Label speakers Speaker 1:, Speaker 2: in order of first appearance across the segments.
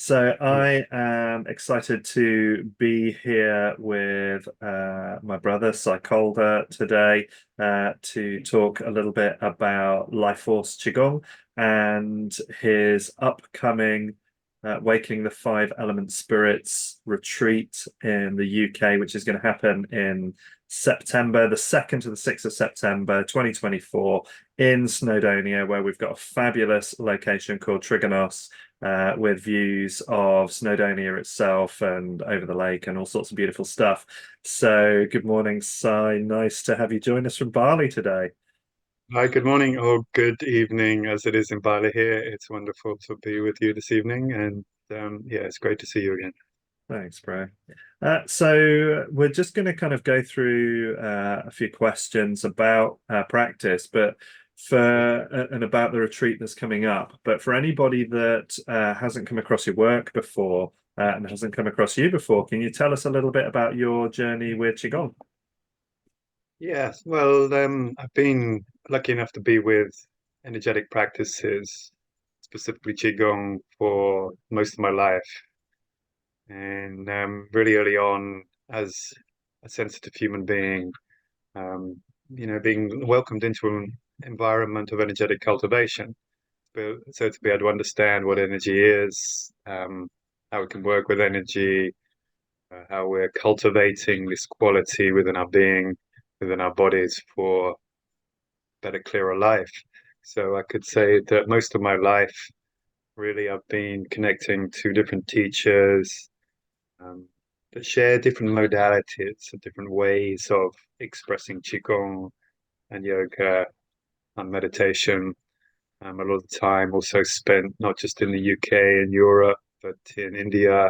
Speaker 1: So I am excited to be here with my brother Sai Calder today to talk a little bit about LifeForce Qigong and his upcoming Waking the Five Element Spirits retreat in the UK, which is going to happen in September, the 2nd to the 6th of September 2024 in Snowdonia, where we've got a fabulous location called Trigonos with views of Snowdonia itself and over the lake and all sorts of beautiful stuff. So, good morning, Sai. Nice to have you join us from Bali today.
Speaker 2: Hi, good morning or good evening, as it is in Bali here. It's wonderful to be with you this evening, and yeah, it's great to see you again.
Speaker 1: Thanks, bro. So we're just going to kind of go through a few questions about practice, but and about the retreat that's coming up. But for anybody that hasn't come across your work before and hasn't come across you before, can you tell us a little bit about your journey with Qigong?
Speaker 2: Yes, well, I've been lucky enough to be with energetic practices, specifically Qigong, for most of my life, and really early on, as a sensitive human being, um, being welcomed into an environment of energetic cultivation. So to be able to understand what energy is, how we can work with energy, how we're cultivating this quality within our being, within our bodies for better, clearer life. So I could say that most of my life, really, I've been connecting to different teachers um, that share different modalities and different ways of expressing Qigong and yoga and meditation. A lot of the time also spent not just in the UK and Europe, but in India,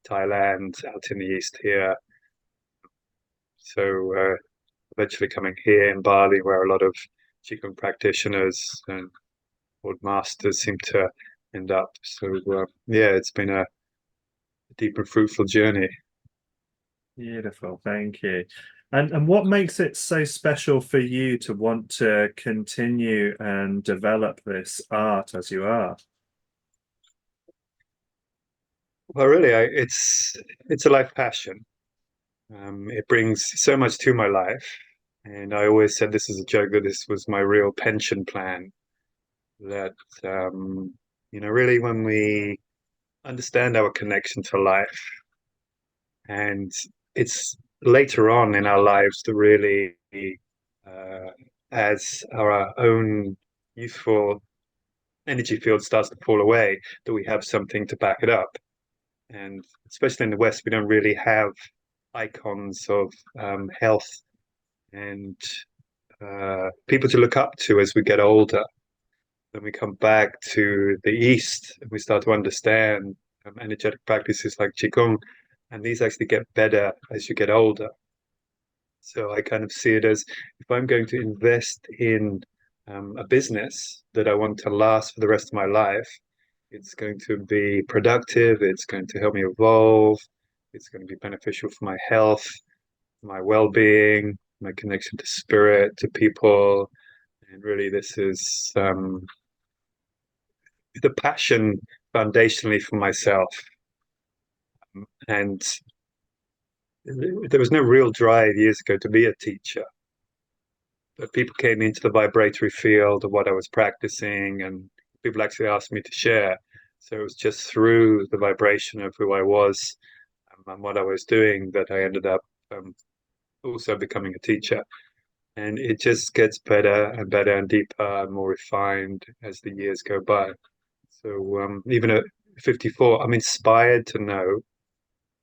Speaker 2: Thailand, out in the East here. So eventually coming here in Bali, where a lot of Qigong practitioners and old masters seem to end up. So yeah, it's been a deep and fruitful journey.
Speaker 1: Beautiful, thank you. And what makes it so special for you to want to continue and develop this art as you are?
Speaker 2: Well, really, it's a life passion. It brings so much to my life, and I always said this is a joke that this was my real pension plan. That really, when we understand our connection to life, and it's later on in our lives that really, uh, as our own youthful energy field starts to fall away, that we have something to back it up. And especially in the West, we don't really have icons of health and people to look up to as we get older. Then we come back to the East and we start to understand energetic practices like Qigong, and these actually get better as you get older. So I kind of see it as if I'm going to invest in a business that I want to last for the rest of my life, it's going to be productive, it's going to help me evolve, it's going to be beneficial for my health, my well-being, my connection to spirit, to people. And really, this is the passion foundationally for myself. And there was no real drive years ago to be a teacher. But people came into the vibratory field of what I was practicing, and people actually asked me to share. So it was just through the vibration of who I was and what I was doing that I ended up also becoming a teacher. And it just gets better and deeper and more refined as the years go by. So even at 54, I'm inspired to know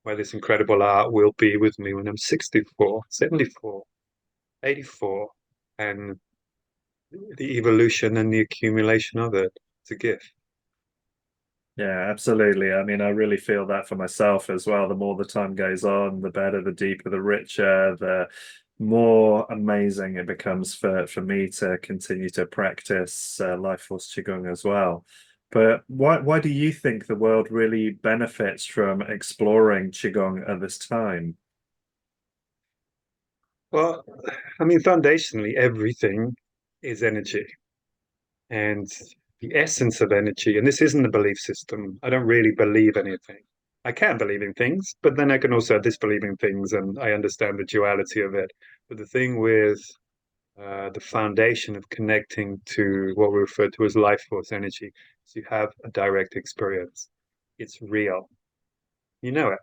Speaker 2: where this incredible art will be with me when I'm 64, 74, 84, and the evolution and the accumulation of it. It's a gift.
Speaker 1: Yeah, absolutely. I mean, I really feel that for myself as well. The more the time goes on, the better, the deeper, the richer, the more amazing it becomes for me to continue to practice Life Force Qigong as well. But why do you think the world really benefits from exploring Qigong at this time?
Speaker 2: Well, I mean, foundationally, everything is energy. And the essence of energy. And this isn't a belief system. I don't really believe anything. I can believe in things, but then I can also disbelieve in things, and I understand the duality of it. But the thing with the foundation of connecting to what we refer to as life force energy is you have a direct experience. It's real. You know it.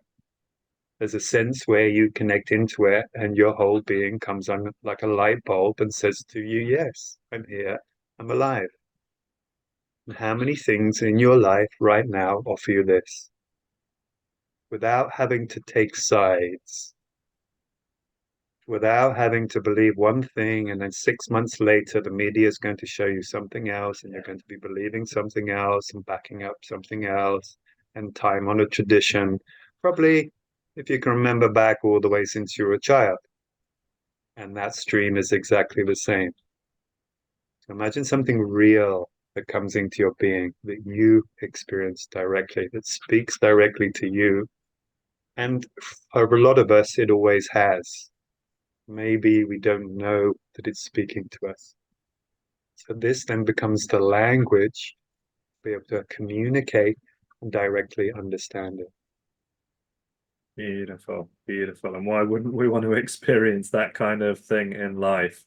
Speaker 2: There's a sense where you connect into it and your whole being comes on like a light bulb and says to you, yes, I'm here, I'm alive. And how many things in your life right now offer you this without having to take sides, without having to believe one thing and then 6 months later the media is going to show you something else and you're going to be believing something else and backing up something else and time on a tradition, probably if you can remember back all the way since you were a child. And that stream is exactly the same. So imagine something real that comes into your being that you experience directly, that speaks directly to you. And for a lot of us, it always has. Maybe we don't know that it's speaking to us. So this then becomes the language to be able to communicate and directly understand it.
Speaker 1: Beautiful, beautiful. And why wouldn't we want to experience that kind of thing in life?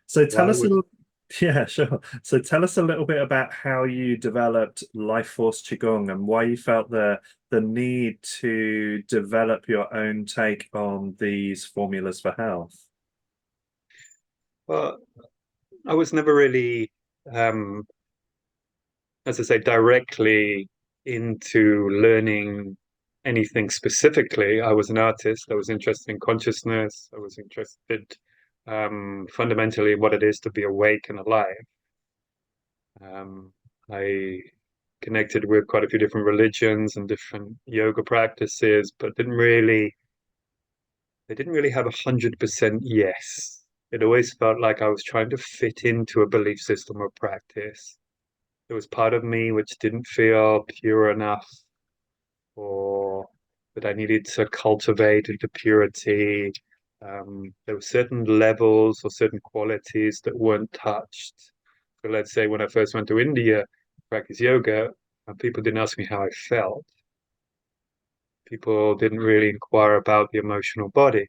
Speaker 1: So tell
Speaker 2: Why
Speaker 1: us a
Speaker 2: would
Speaker 1: little, yeah, sure. So tell us a little bit about how you developed LifeForce Qigong and why you felt the need to develop your own take on these formulas for health.
Speaker 2: well, I was never really as I say, directly into learning anything specifically. I was an artist. I was interested in consciousness. I was interested fundamentally in what it is to be awake and alive. I connected with quite a few different religions and different yoga practices, but they didn't really have 100% yes. It always felt like I was trying to fit into a belief system or practice. There was part of me which didn't feel pure enough, or that I needed to cultivate into purity. There were certain levels or certain qualities that weren't touched. So let's say when I first went to India to practice yoga, people didn't ask me how I felt. People didn't really inquire about the emotional body.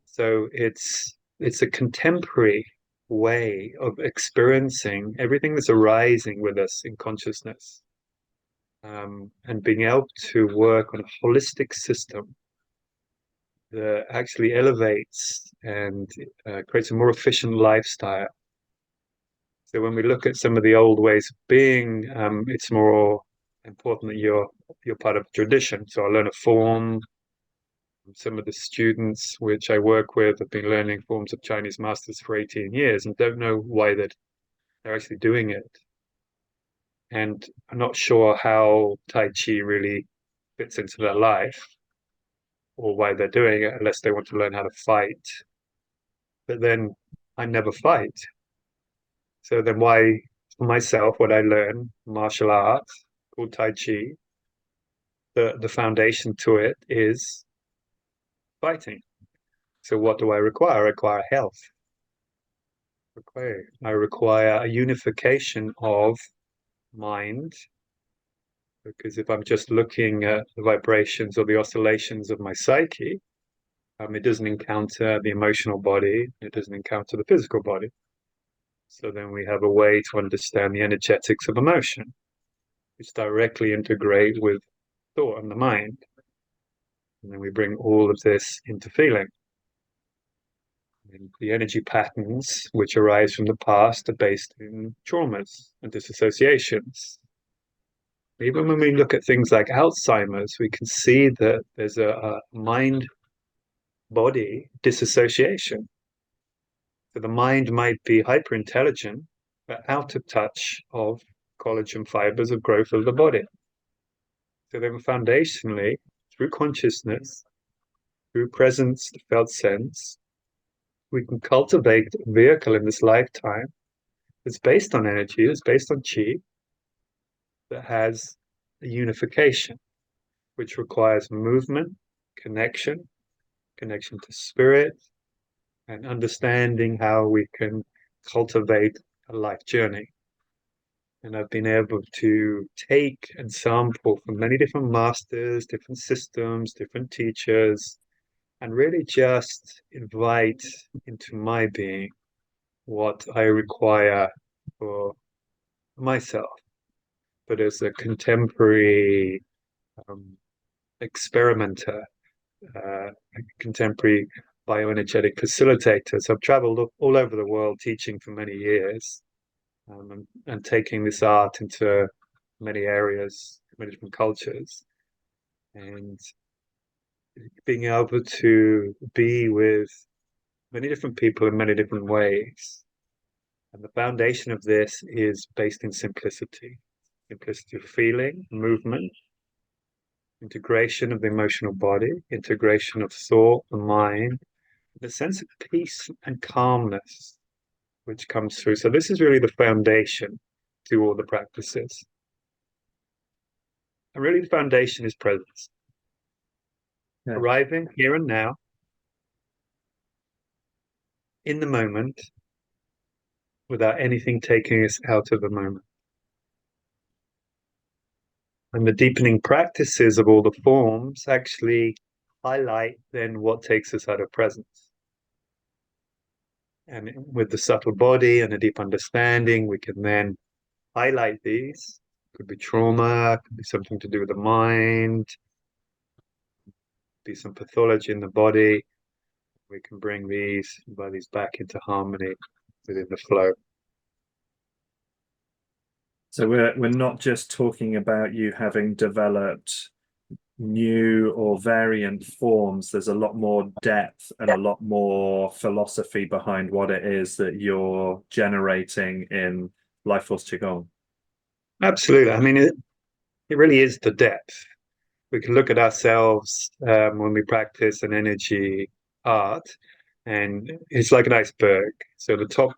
Speaker 2: So it's a contemporary way of experiencing everything that's arising with us in consciousness, and being able to work on a holistic system that actually elevates and creates a more efficient lifestyle. So when we look at some of the old ways of being, it's more important that you're part of a tradition. So I learn a form. Some of the students which I work with have been learning forms of Chinese masters for 18 years and don't know why they're actually doing it. And I'm not sure how Tai Chi really fits into their life or why they're doing it unless they want to learn how to fight. But then I never fight. So then why, for myself, what I learn, martial arts called Tai Chi, the foundation to it is fighting. So what do I require? I require health. I require a unification of mind, because if I'm just looking at the vibrations or the oscillations of my psyche, it doesn't encounter the emotional body, it doesn't encounter the physical body. So then we have a way to understand the energetics of emotion, which directly integrate with thought and the mind. And then we bring all of this into feeling. And the energy patterns which arise from the past are based in traumas and disassociations. Even when we look at things like Alzheimer's, we can see that there's a mind body disassociation. So the mind might be hyper intelligent, but out of touch of collagen fibers of growth of the body. So then foundationally, through consciousness, through presence, the felt sense, we can cultivate a vehicle in this lifetime that's based on energy, that's based on chi, that has a unification, which requires movement, connection, connection to spirit, and understanding how we can cultivate a life journey. And I've been able to take and sample from many different masters, different systems, different teachers, and really just invite into my being what I require for myself. But as a contemporary um, experimenter, a contemporary bioenergetic facilitator, so I've traveled all over the world teaching for many years, and taking this art into many areas, many different cultures, and being able to be with many different people in many different ways. And the foundation of this is based in simplicity, simplicity of feeling, movement, integration of the emotional body, integration of thought, the mind, the sense of peace and calmness which comes through. So this is really the foundation to all the practices. And really the foundation is presence.
Speaker 1: Yeah.
Speaker 2: Arriving here and now, in the moment, without anything taking us out of the moment. And the deepening practices of all the forms actually highlight then what takes us out of presence. And with the subtle body and a deep understanding, we can then highlight these. Could be trauma, could be something to do with the mind, be some pathology in the body. We can bring these bodies back into harmony within the flow.
Speaker 1: So we're not just talking about you having developed new or variant forms. There's a lot more depth and a lot more philosophy behind what it is that you're generating in LifeForce Qigong.
Speaker 2: Absolutely. I mean, it really is the depth. We can look at ourselves when we practice an energy art, and it's like an iceberg. So the top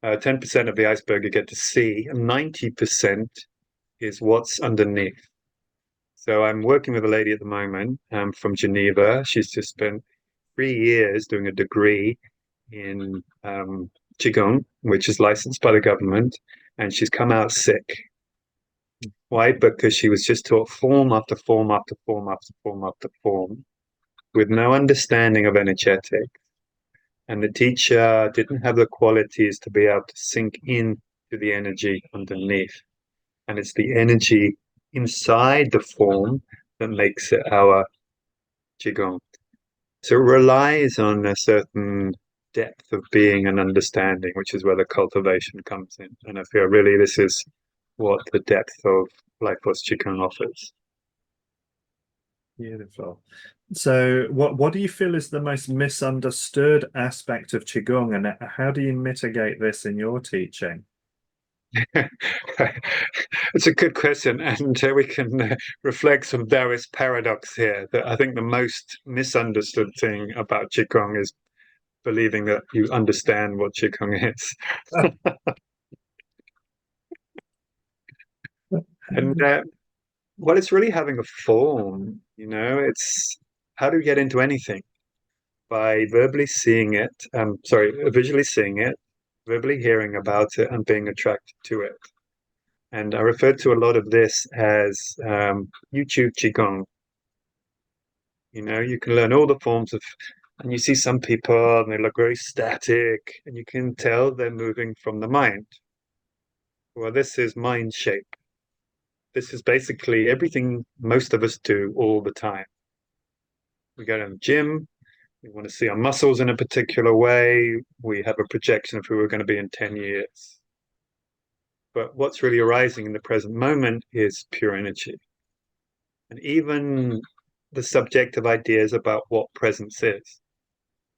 Speaker 2: 10% of the iceberg you get to see, and 90% is what's underneath. So I'm working with a lady at the moment from Geneva. She's just spent 3 years doing a degree in Qigong, which is licensed by the government, and she's come out sick. Why? Because she was just taught form after form after form after form after form with no understanding of energetic. And the teacher didn't have the qualities to be able to sink in to the energy underneath. And it's the energy inside the form that makes it our Qigong. So it relies on a certain depth of being and understanding, which is where the cultivation comes in. And I feel really this is what the depth of LifeForce Qigong offers.
Speaker 1: Beautiful. So what do you feel is the most misunderstood aspect of Qigong, and how do you mitigate this in your teaching?
Speaker 2: It's a good question, and we can reflect some various paradox here. That I think the most misunderstood thing about Qigong is believing that you understand what Qigong is. And well, it's really having a form, it's how do we get into anything? By verbally seeing it, visually seeing it, verbally hearing about it, and being attracted to it. And I refer to a lot of this as YouTube Qigong. You can learn all the forms of, and you see some people and they look very static, and you can tell they're moving from the mind. Well, this is mind shape. This is basically everything most of us do all the time. We go to the gym, we want to see our muscles in a particular way, we have a projection of who we're going to be in 10 years. But what's really arising in the present moment is pure energy. And even the subjective ideas about what presence is.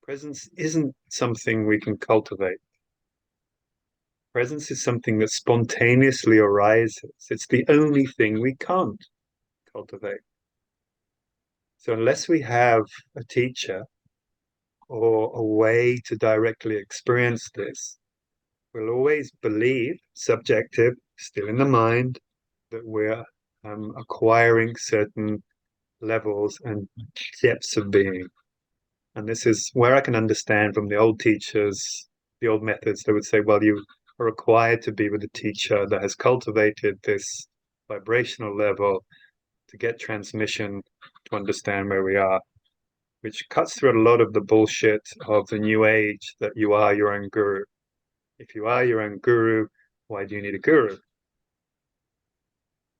Speaker 2: Presence isn't something we can cultivate. Presence is something that spontaneously arises. It's the only thing we can't cultivate. So unless we have a teacher or a way to directly experience this, we'll always believe, subjective, still in the mind, that we're acquiring certain levels and depths of being. And this is where I can understand from the old teachers, the old methods, they would say, well, you are required to be with a teacher that has cultivated this vibrational level to get transmission to understand where we are, which cuts through a lot of the bullshit of the new age that you are your own guru. If you are your own guru, why do you need a guru?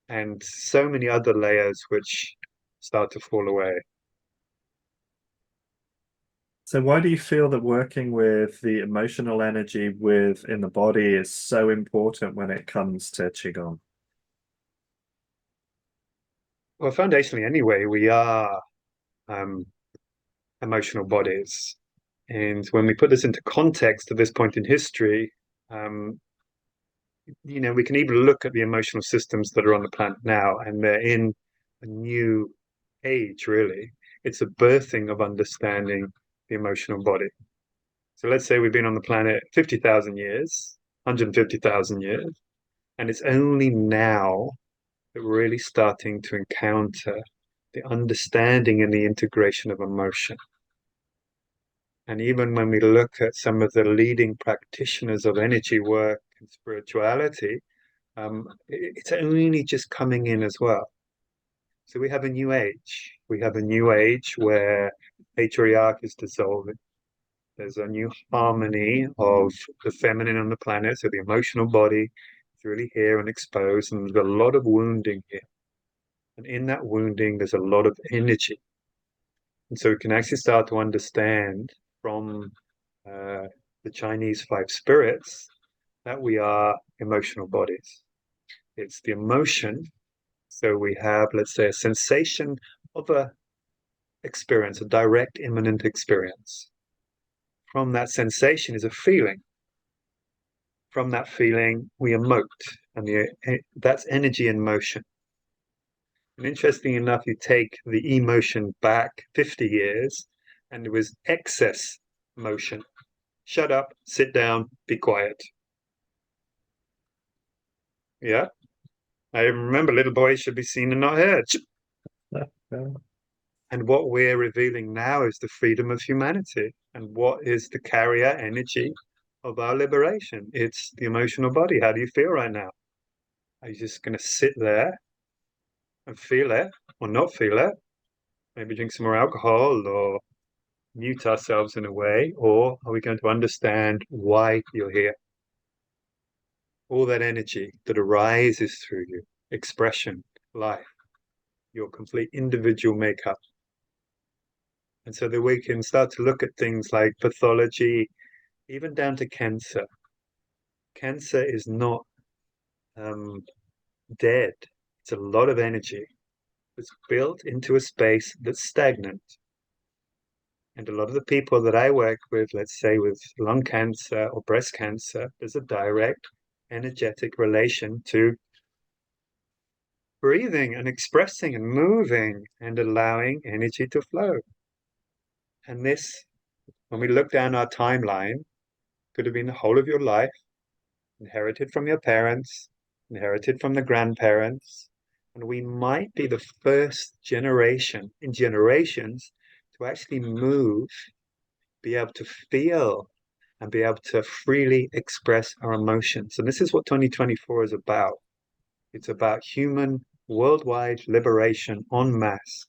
Speaker 2: And so many other layers which start to fall away.
Speaker 1: So why do you feel that working with the emotional energy within the body is so important when it comes to Qigong?
Speaker 2: Well, foundationally, anyway, we are um, emotional bodies. And when we put this into context at this point in history, um, we can even look at the emotional systems that are on the planet now, and they're in a new age, really. It's a birthing of understanding the emotional body. So let's say we've been on the planet 50,000 years, 150,000 years, and it's only now that we're really starting to encounter the understanding and the integration of emotion. And even when we look at some of the leading practitioners of energy work and spirituality, it's only just coming in as well. So we have a new age. We have a new age where patriarch is dissolving. There's a new harmony of the feminine on the planet. So the emotional body is really here and exposed, and there's a lot of wounding here. And in that wounding, there's a lot of energy. And so we can actually start to understand from the Chinese five spirits that we are emotional bodies. It's the emotion. So we have, let's say, a sensation of a experience, a direct, imminent experience. From that sensation is a feeling. From that feeling, we emote, and that's energy in motion. And interesting enough, you take the emotion back 50 years, and it was excess motion. Shut up, sit down, be quiet. Yeah. I remember little boys should be seen and not heard. And what we're revealing now is the freedom of humanity. And what is the carrier energy of our liberation? It's the emotional body. How do you feel right now? Are you just going to sit there and feel it or not feel it? Maybe drink some more alcohol or mute ourselves in a way? Or are we going to understand why you're here? All that energy that arises through you, expression, life, your complete individual makeup. And so that we can start to look at things like pathology, even down to cancer. Cancer is not dead. It's a lot of energy. It's built into a space that's stagnant. And a lot of the people that I work with, let's say with lung cancer or breast cancer, there's a direct energetic relation to breathing and expressing and moving and allowing energy to flow. And this, when we look down our timeline, could have been the whole of your life, inherited from your parents, inherited from the grandparents. And we might be the first generation in generations to actually move, be able to feel, and be able to freely express our emotions. And this is what 2024 is about. It's about human worldwide liberation en masse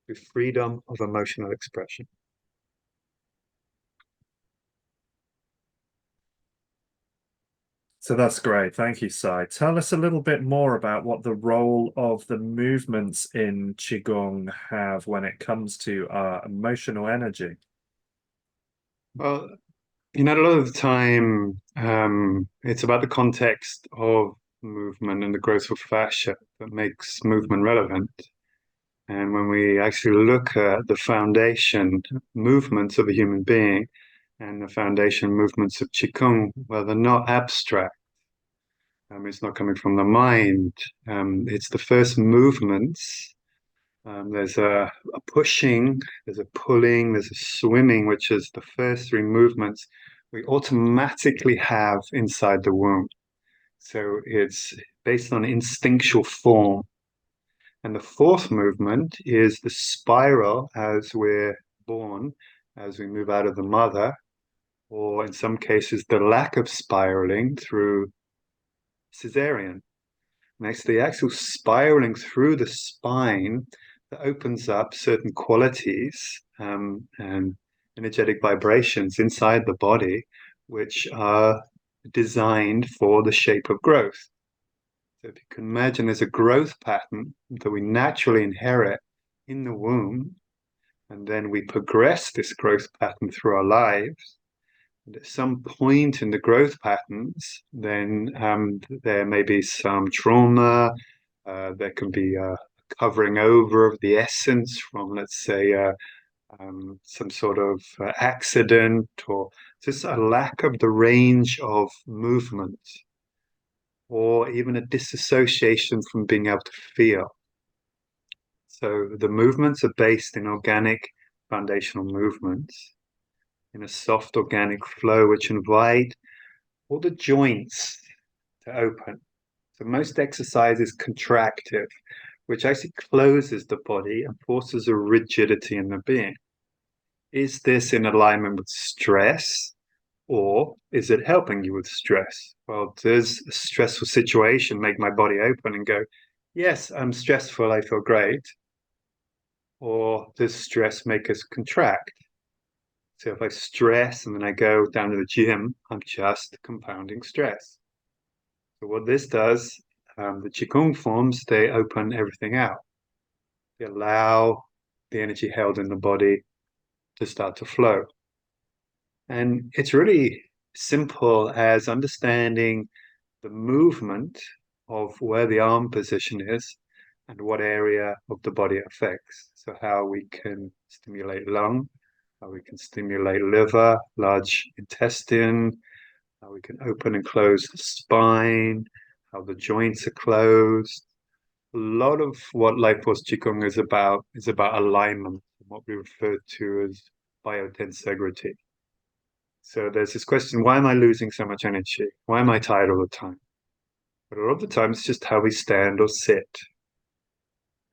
Speaker 2: through freedom of emotional expression.
Speaker 1: So that's great. Thank you, Sai. Tell us a little bit more about what the role of the movements in Qigong have when it comes to our emotional energy.
Speaker 2: Well, a lot of the time, it's about the context of movement and the growth of fascia that makes movement relevant. And when we actually look at the foundation movements of a human being and the foundation movements of Qigong, well, they're not abstract. It's not coming from the mind. It's the first movements. There's a pushing, there's a pulling, there's a swimming, which is the first three movements we automatically have inside the womb. So it's based on instinctual form. And the fourth movement is the spiral as we're born, as we move out of the mother, or in some cases, the lack of spiraling through cesarean. Next, the actual spiraling through the spine that opens up certain qualities and energetic vibrations inside the body, which are designed for the shape of growth. So if you can imagine there's a growth pattern that we naturally inherit in the womb, and then we progress this growth pattern through our lives. And at some point in the growth patterns, then there may be some trauma. There can be a covering over of the essence from, let's say, some sort of accident, or just a lack of the range of movement, or even a disassociation from being able to feel. So the movements are based in organic foundational movements, in a soft organic flow, which invite all the joints to open. So most exercise is contractive, which actually closes the body and forces a rigidity in the being. Is this in alignment with stress, or is it helping you with stress? Well, does a stressful situation make my body open and go, yes, I'm stressful, I feel great? Or does stress make us contract? So if I stress and then I go down to the gym, I'm just compounding stress. So what this does, the Qigong forms, they open everything out. They allow the energy held in the body to start to flow. And it's really simple as understanding the movement of where the arm position is and what area of the body it affects. So how we can stimulate lung, how we can stimulate liver, large intestine, how we can open and close the spine, how the joints are closed. A lot of what LifeForce Qigong is about alignment, what we refer to as biotensegrity. So there's this question, why am I losing so much energy? Why am I tired all the time? But a lot of the time it's just how we stand or sit.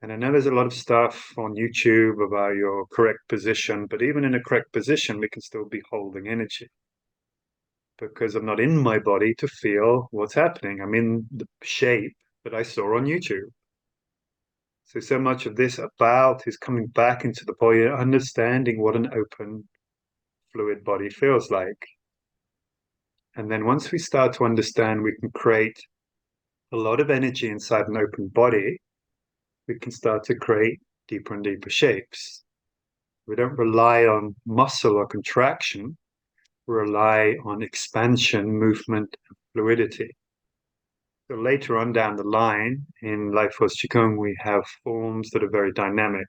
Speaker 2: And I know there's a lot of stuff on YouTube about your correct position, but even in a correct position, we can still be holding energy because I'm not in my body to feel what's happening. I'm in the shape that I saw on YouTube. So much of this about is coming back into the body, understanding what an open, fluid body feels like. And then once we start to understand, we can create a lot of energy inside an open body. We can start to create deeper and deeper shapes. We don't rely on muscle or contraction. We rely on expansion, movement, and fluidity. So later on down the line in LifeForce Qigong, we have forms that are very dynamic.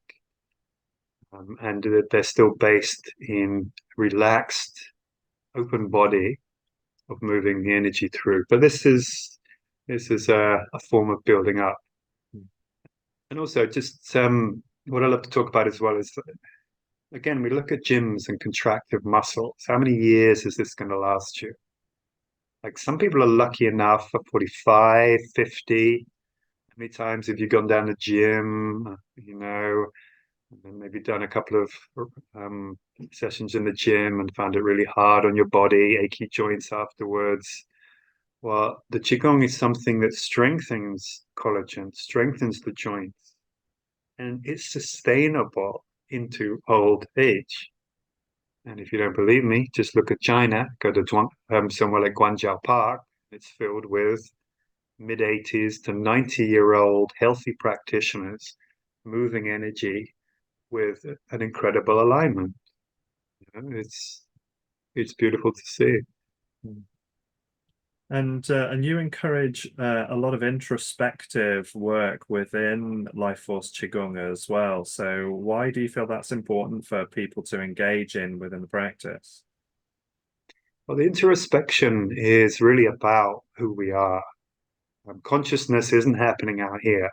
Speaker 2: And they're still based in relaxed, open body of moving the energy through. But this is a form of building up. And also, just what I love to talk about as well is, again, we look at gyms and contractive muscles. How many years is this going to last you? Like some people are lucky enough at 45, 50. How many times have you gone down the gym, and then maybe done a couple of sessions in the gym and found it really hard on your body, achy joints afterwards? Well, the Qigong is something that strengthens collagen, strengthens the joints, and it's sustainable into old age. And if you don't believe me, just look at China, go to somewhere like Guangzhou Park. It's filled with mid-80s to 90-year-old healthy practitioners moving energy with an incredible alignment. It's beautiful to see.
Speaker 1: And you encourage a lot of introspective work within LifeForce Qigong as well. So why do you feel that's important for people to engage in within the practice?
Speaker 2: Well, the introspection is really about who we are. Consciousness isn't happening out here.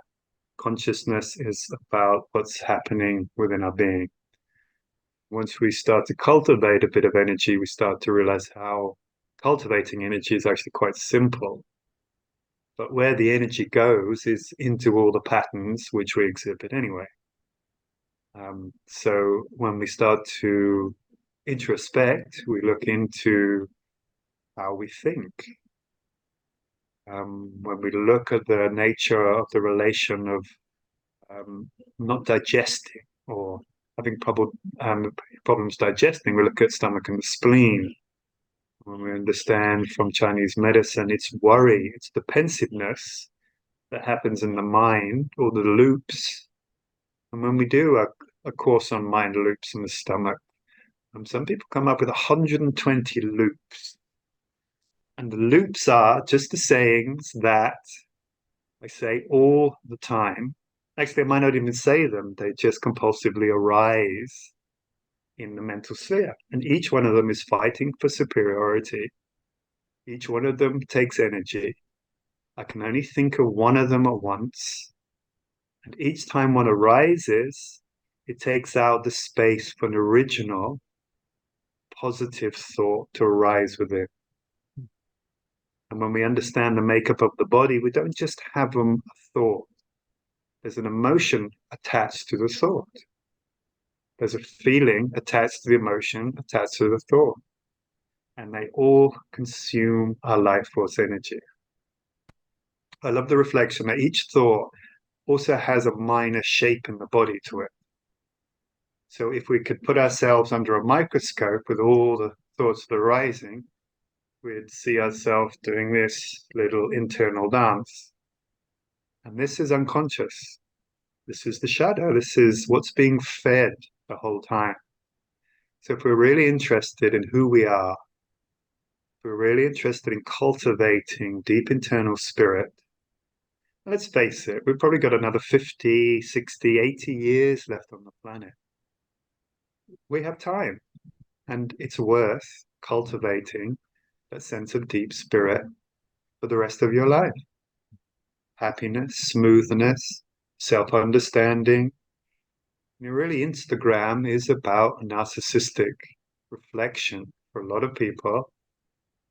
Speaker 2: Consciousness is about what's happening within our being. Once we start to cultivate a bit of energy, we start to realize how cultivating energy is actually quite simple. But where the energy goes is into all the patterns which we exhibit anyway. So when we start to introspect, we look into how we think. When we look at the nature of the relation of not digesting or having problems digesting, we look at stomach and the spleen. When we understand from Chinese medicine, it's worry, it's the pensiveness that happens in the mind, or the loops. And when we do a course on mind loops in the stomach, some people come up with 120 loops. And the loops are just the sayings that I say all the time. Actually, I might not even say them. They just compulsively arise in the mental sphere. And each one of them is fighting for superiority. Each one of them takes energy. I can only think of one of them at once. And each time one arises, it takes out the space for an original positive thought to arise within. And when we understand the makeup of the body, we don't just have a thought. There's an emotion attached to the thought. There's a feeling attached to the emotion, attached to the thought. And they all consume our life force energy. I love the reflection that each thought also has a minor shape in the body to it. So if we could put ourselves under a microscope with all the thoughts that are rising, we'd see ourselves doing this little internal dance. And this is unconscious. This is the shadow. This is what's being fed the whole time. So if we're really interested in who we are, if we're really interested in cultivating deep internal spirit, let's face it, we've probably got another 50, 60, 80 years left on the planet. We have time, and it's worth cultivating that sense of deep spirit for the rest of your life. Happiness, smoothness, self-understanding. Really, Instagram is about a narcissistic reflection for a lot of people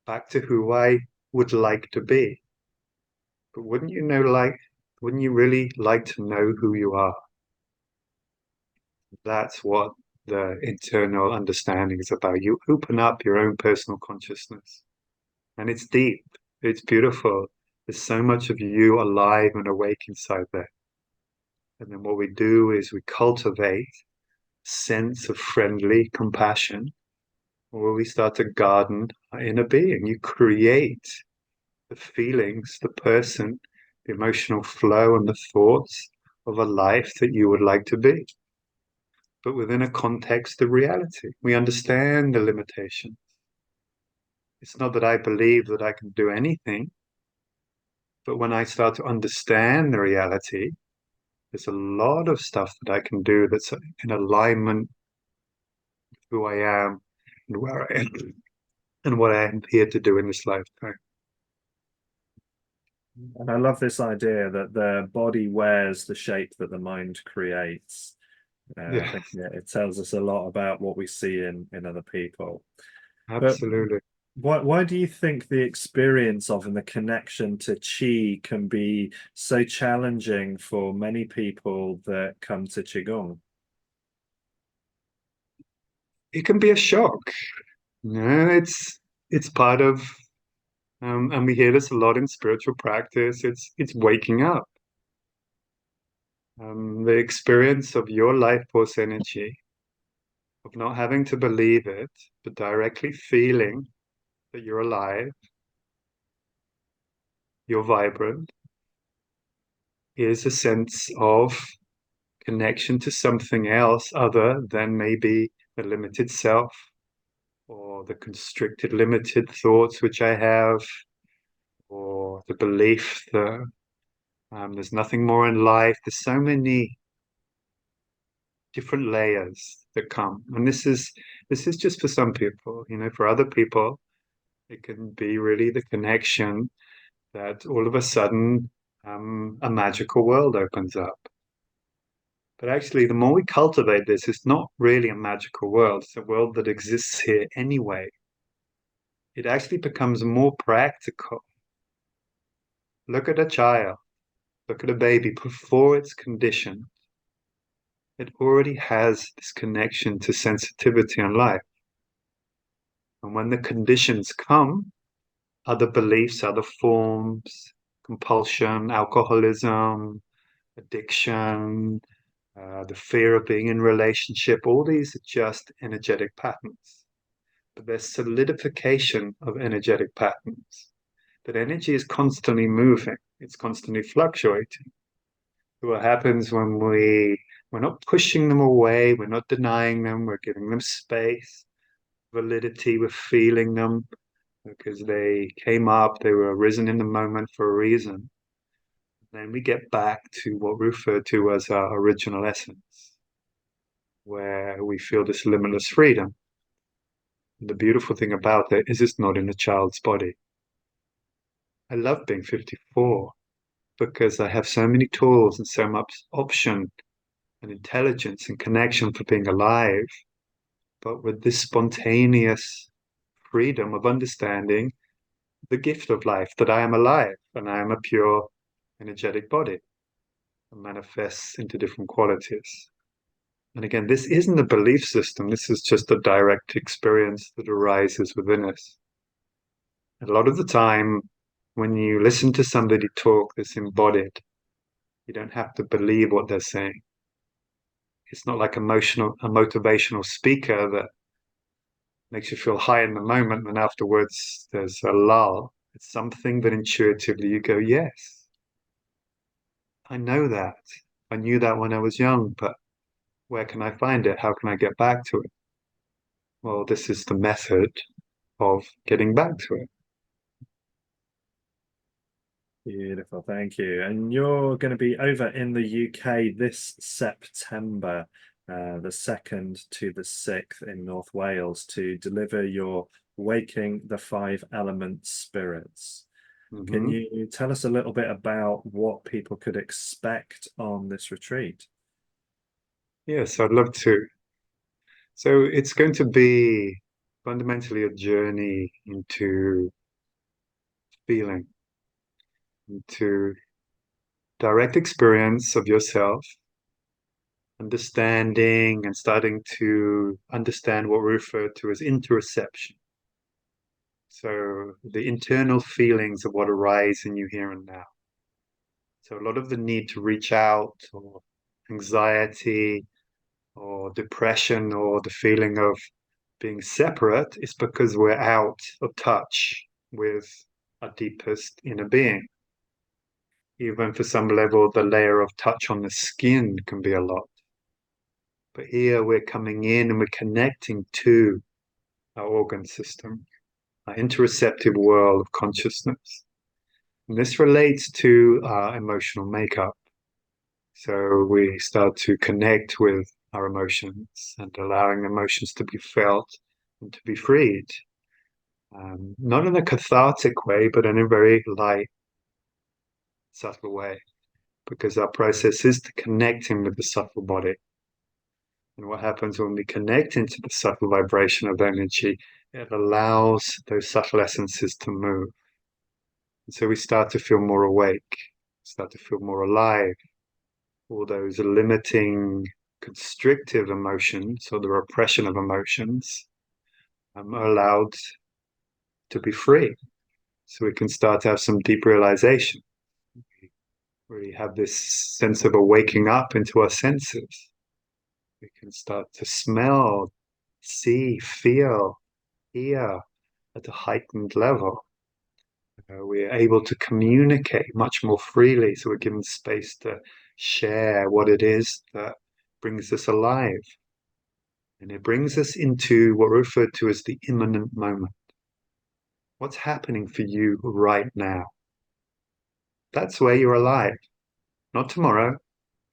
Speaker 2: back to who I would like to be. But wouldn't you really like to know who you are? That's what the internal understanding is about. You open up your own personal consciousness. And it's deep. It's beautiful. There's so much of you alive and awake inside there. And then what we do is we cultivate a sense of friendly compassion, where we start to garden our inner being. You create the feelings, the person, the emotional flow, and the thoughts of a life that you would like to be, but within a context of reality. We understand the limitations. It's not that I believe that I can do anything, but when I start to understand the reality, there's a lot of stuff that I can do that's in alignment with who I am and where I am and what I am here to do in this lifetime.
Speaker 1: And I love this idea that the body wears the shape that the mind creates. I
Speaker 2: Yeah,
Speaker 1: think it tells us a lot about what we see in other people. But
Speaker 2: absolutely.
Speaker 1: why do you think the experience of and the connection to Qi can be so challenging for many people that come to Qigong?
Speaker 2: It can be a shock. It's part of, and we hear this a lot in spiritual practice. It's waking up. The experience of your life force energy, of not having to believe it, but directly feeling that you're alive, you're vibrant, is a sense of connection to something else other than maybe the limited self or the constricted, limited thoughts which I have, or the belief that there's nothing more in life. There's so many different layers that come, and this is just for some people. For other people, it can be really the connection that all of a sudden a magical world opens up. But actually, the more we cultivate this, it's not really a magical world. It's a world that exists here anyway. It actually becomes more practical. Look at a child, look at a baby before it's conditioned. It already has this connection to sensitivity and life. And when the conditions come, other beliefs, other forms, compulsion, alcoholism, addiction, the fear of being in relationship, all these are just energetic patterns. But there's solidification of energetic patterns. That energy is constantly moving, it's constantly fluctuating. What happens when we're not pushing them away, we're not denying them, we're giving them space, validity, we're feeling them because they came up, they were arisen in the moment for a reason. Then we get back to what we refer to as our original essence, where we feel this limitless freedom. And the beautiful thing about it is it's not in a child's body. I love being 54 because I have so many tools and so much option and intelligence and connection for being alive, but with this spontaneous freedom of understanding the gift of life, that I am alive and I am a pure energetic body and manifests into different qualities. And again, this isn't a belief system, this is just a direct experience that arises within us. A lot of the time, when you listen to somebody talk that's embodied, you don't have to believe what they're saying. It's not like a motivational speaker that makes you feel high in the moment, and afterwards there's a lull. It's something that intuitively you go, yes, I know that. I knew that when I was young, but where can I find it? How can I get back to it? Well, this is the method of getting back to it.
Speaker 1: Beautiful, thank you. And you're going to be over in the UK this September, the 2nd to the 6th in North Wales to deliver your Waking the Five Element Spirits. Can
Speaker 2: Mm-hmm.
Speaker 1: you tell us a little bit about what people could expect on this retreat?
Speaker 2: Yes, I'd love to. So it's going to be fundamentally a journey into feeling, into direct experience of yourself, understanding and starting to understand what we refer to as introspection. So the internal feelings of what arise in you here and now. So a lot of the need to reach out or anxiety or depression or the feeling of being separate is because we're out of touch with our deepest inner being. Even for some level, the layer of touch on the skin can be a lot. But here we're coming in and we're connecting to our organ system, our interoceptive world of consciousness. And this relates to our emotional makeup. So we start to connect with our emotions and allowing emotions to be felt and to be freed. Not in a cathartic way, but in a very light, subtle way, because our process is to connecting with the subtle body. And what happens when we connect into the subtle vibration of energy, it allows those subtle essences to move. And so we start to feel more awake, start to feel more alive. All those limiting, constrictive emotions or the repression of emotions are allowed to be free. So we can start to have some deep realization. We really have this sense of a waking up into our senses. We can start to smell, see, feel, hear at a heightened level. We're able to communicate much more freely, so we're given space to share what it is that brings us alive. And it brings us into what we refer to as the immanent moment. What's happening for you right now? That's where you're alive. Not tomorrow,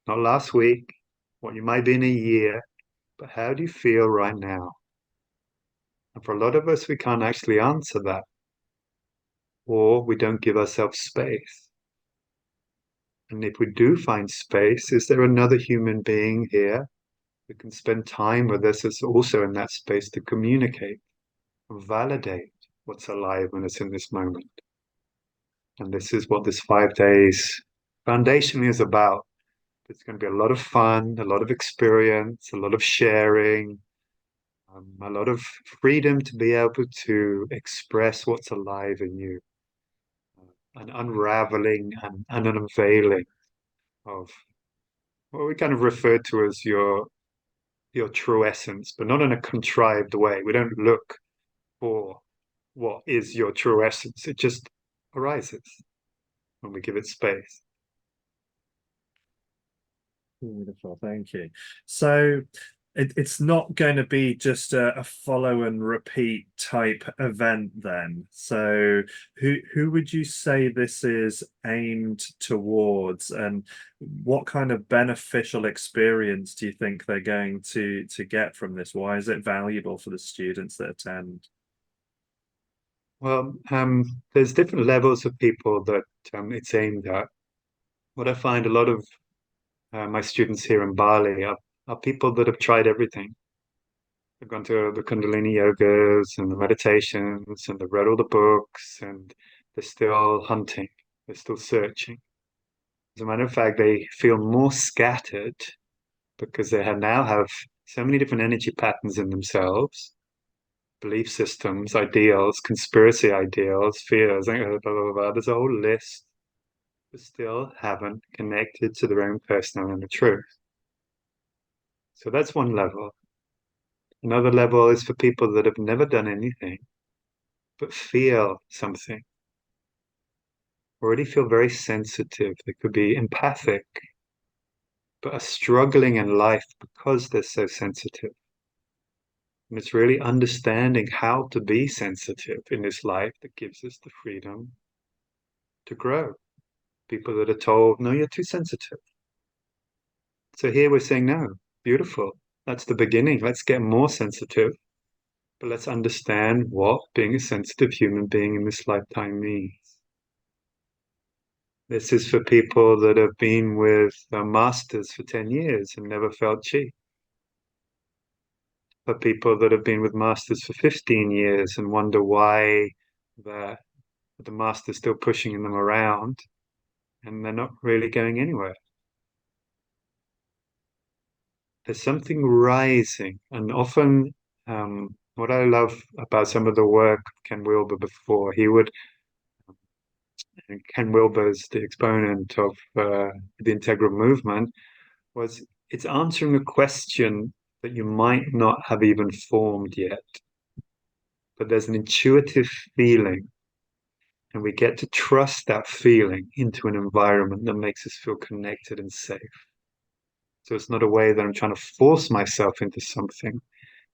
Speaker 2: not last week, what you might be in a year, but how do you feel right now? And for a lot of us, we can't actually answer that, or we don't give ourselves space. And if we do find space, is there another human being here who can spend time with us that's also in that space to communicate, validate what's alive when it's in this moment? And this is what this 5 days foundationally is about. It's going to be a lot of fun, a lot of experience, a lot of sharing, a lot of freedom to be able to express what's alive in you, an unraveling and an unveiling of what we kind of refer to as your true essence, but not in a contrived way. We don't look for what is your true essence. It just arises when we give it space.
Speaker 1: Beautiful, thank you. So it's not going to be just a follow and repeat type event then. So who would you say this is aimed towards, and what kind of beneficial experience do you think they're going to get from this? Why is it valuable for the students that attend?
Speaker 2: Well, there's different levels of people that it's aimed at. What I find a lot of my students here in Bali are people that have tried everything. They've gone to the Kundalini yogas and the meditations and they've read all the books and they're still hunting, they're still searching. As a matter of fact, they feel more scattered because they now have so many different energy patterns in themselves, belief systems, ideals, conspiracy ideals, fears, blah, blah, blah. There's a whole list, but still haven't connected to their own personal inner truth. So that's one level. Another level is for people that have never done anything, but feel something, already feel very sensitive. They could be empathic, but are struggling in life because they're so sensitive. And it's really understanding how to be sensitive in this life that gives us the freedom to grow. People that are told, no, you're too sensitive. So here we're saying, no, beautiful. That's the beginning. Let's get more sensitive, but let's understand what being a sensitive human being in this lifetime means. This is for people that have been with masters for 10 years and never felt chi. For people that have been with masters for 15 years and wonder why the, the master's still pushing them around and they're not really going anywhere. There's something rising, and often what I love about some of the work of Ken Wilber before, Ken Wilber's the exponent of the integral movement, was it's answering a question that you might not have even formed yet, but there's an intuitive feeling, and we get to trust that feeling into an environment that makes us feel connected and safe. So it's not a way that I'm trying to force myself into something.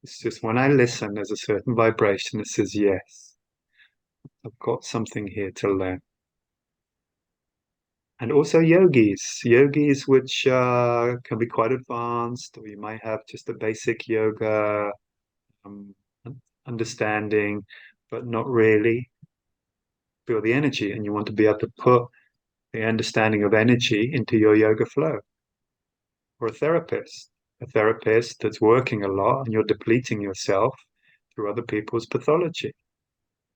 Speaker 2: It's just when I listen, there's a certain vibration that says, yes, I've got something here to learn. And also yogis which can be quite advanced, or you might have just a basic yoga um, understanding, but not really feel the energy. And you want to be able to put the understanding of energy into your yoga flow. Or a therapist that's working a lot and you're depleting yourself through other people's pathology.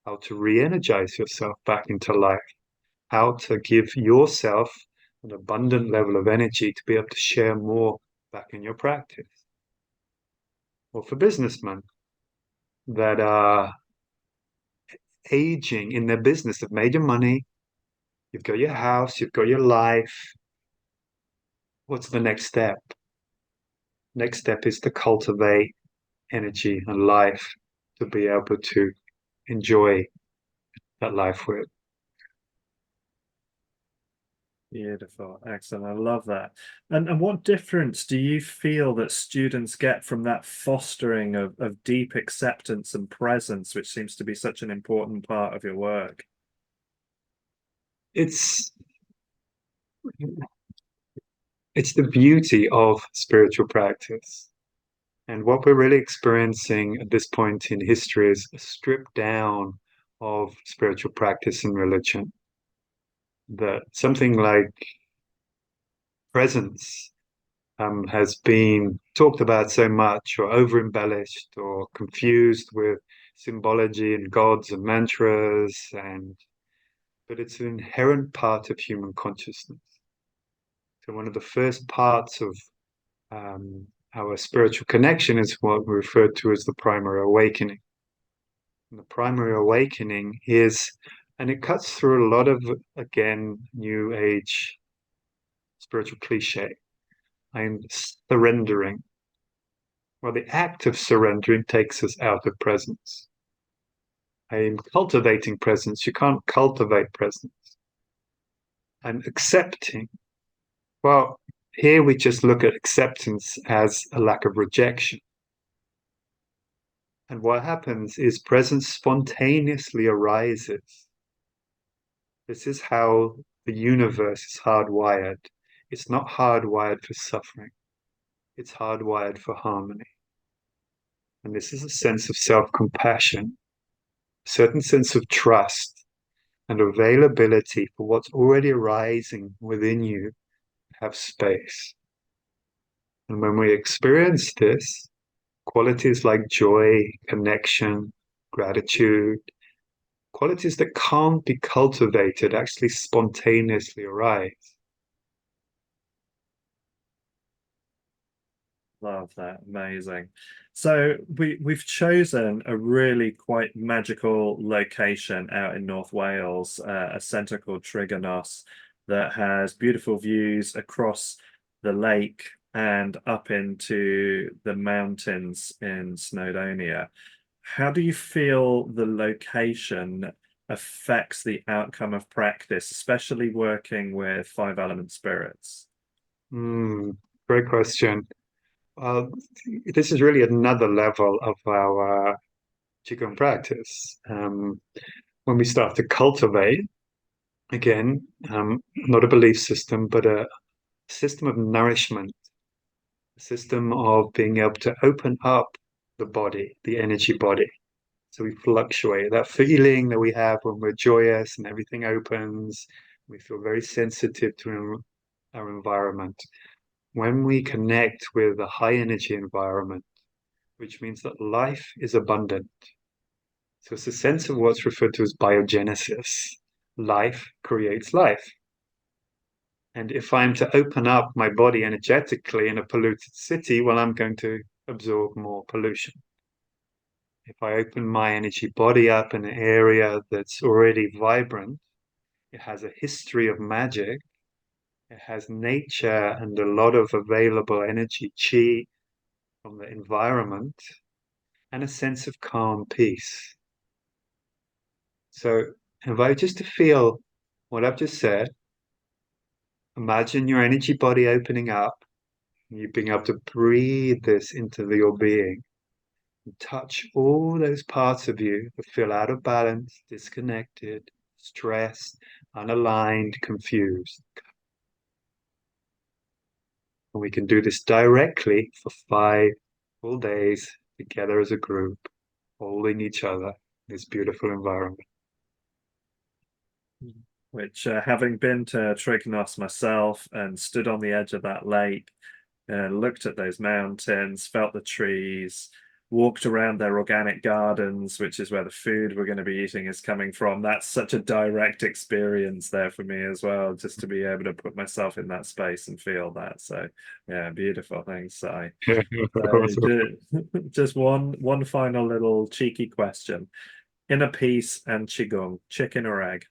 Speaker 2: How to re-energize yourself back into life, how to give yourself an abundant level of energy to be able to share more back in your practice. Or for businessmen that are aging in their business, have made your money, you've got your house, you've got your life. What's the next step? Next step is to cultivate energy and life to be able to enjoy that life with.
Speaker 1: Beautiful, excellent. I love that. And what difference do you feel that students get from that fostering of deep acceptance and presence, which seems to be such an important part of your work?
Speaker 2: It's it's the beauty of spiritual practice. And what we're really experiencing at this point in history is a strip down of spiritual practice and religion. That something like presence has been talked about so much, or over embellished, or confused with symbology and gods and mantras, but it's an inherent part of human consciousness. So one of the first parts of our spiritual connection is what we refer to as the primary awakening. And the primary awakening is, and it cuts through a lot of, again, New Age spiritual cliche. I'm surrendering. Well, the act of surrendering takes us out of presence. I'm cultivating presence. You can't cultivate presence. I'm accepting. Well, here we just look at acceptance as a lack of rejection. And what happens is presence spontaneously arises. This is how the universe is hardwired. It's not hardwired for suffering. It's hardwired for harmony. And this is a sense of self-compassion, a certain sense of trust and availability for what's already arising within you to have space. And when we experience this, qualities like joy, connection, gratitude, qualities that can't be cultivated actually spontaneously arise.
Speaker 1: Love that. Amazing. So we've chosen a really quite magical location out in North Wales, a centre called Trigonos that has beautiful views across the lake and up into the mountains in Snowdonia. How do you feel the location affects the outcome of practice, especially working with five element spirits?
Speaker 2: Great question. This is really another level of our Qigong practice. When we start to cultivate, again, not a belief system, but a system of nourishment, a system of being able to open up the body, the energy body. So we fluctuate. That feeling that we have when we're joyous and everything opens, we feel very sensitive to our environment. When we connect with a high energy environment, which means that life is abundant. So it's a sense of what's referred to as biogenesis. Life creates life. And if I'm to open up my body energetically in a polluted city, well, I'm going to absorb more pollution. If I open my energy body up in an area that's already vibrant, it has a history of magic, it has nature and a lot of available energy, chi, from the environment, and a sense of calm peace. So, if I just to feel what I've just said, imagine your energy body opening up, and you being able to breathe this into your being, and touch all those parts of you that feel out of balance, disconnected, stressed, unaligned, confused. And we can do this directly for 5 full days together as a group, holding each other in this beautiful environment.
Speaker 1: Which, having been to Trigonos myself and stood on the edge of that lake, looked at those mountains, felt the trees, walked around their organic gardens, which is where the food we're going to be eating is coming from. That's such a direct experience there for me as well, just to be able to put myself in that space and feel that. So, yeah, beautiful. Thanks, Sai. So, just one final little cheeky question: inner peace and qigong, chicken or egg?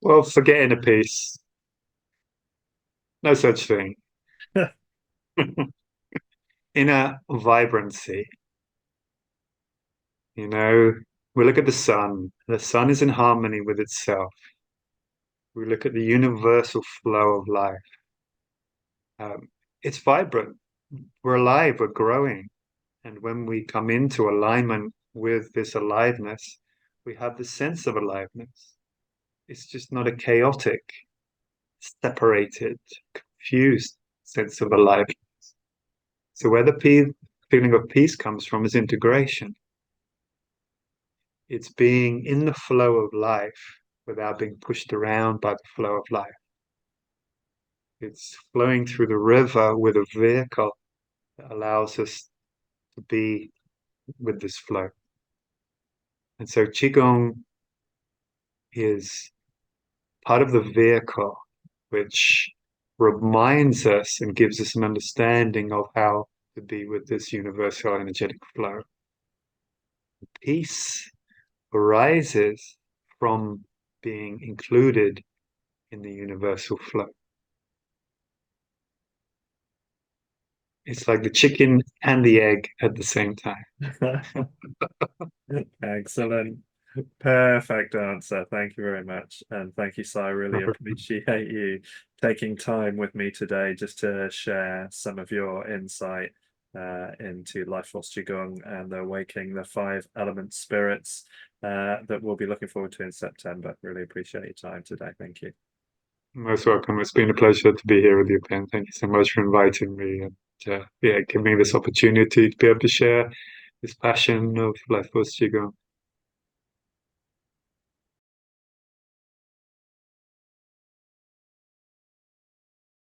Speaker 2: Well, forget inner peace. No such thing. Inner vibrancy. You know, we look at the sun. The sun is in harmony with itself. We look at the universal flow of life. It's vibrant. We're alive. We're growing. And when we come into alignment with this aliveness, we have the sense of aliveness. It's just not a chaotic, separated, confused sense of aliveness. So where the feeling of peace comes from is integration. It's being in the flow of life without being pushed around by the flow of life. It's flowing through the river with a vehicle that allows us to be with this flow. And so Qigong is part of the vehicle which reminds us and gives us an understanding of how to be with this universal energetic flow. Peace arises from being included in the universal flow. It's like the chicken and the egg at the same time.
Speaker 1: Excellent. Perfect answer. Thank you very much. And thank you, Sai. I really appreciate you taking time with me today just to share some of your insight into LifeForce Qigong and awakening the five element spirits that we'll be looking forward to in September. Really appreciate your time today. Thank you.
Speaker 2: Most welcome. It's been a pleasure to be here with you, Ben. Thank you so much for inviting me and yeah, giving me this opportunity to be able to share this passion of LifeForce Qigong.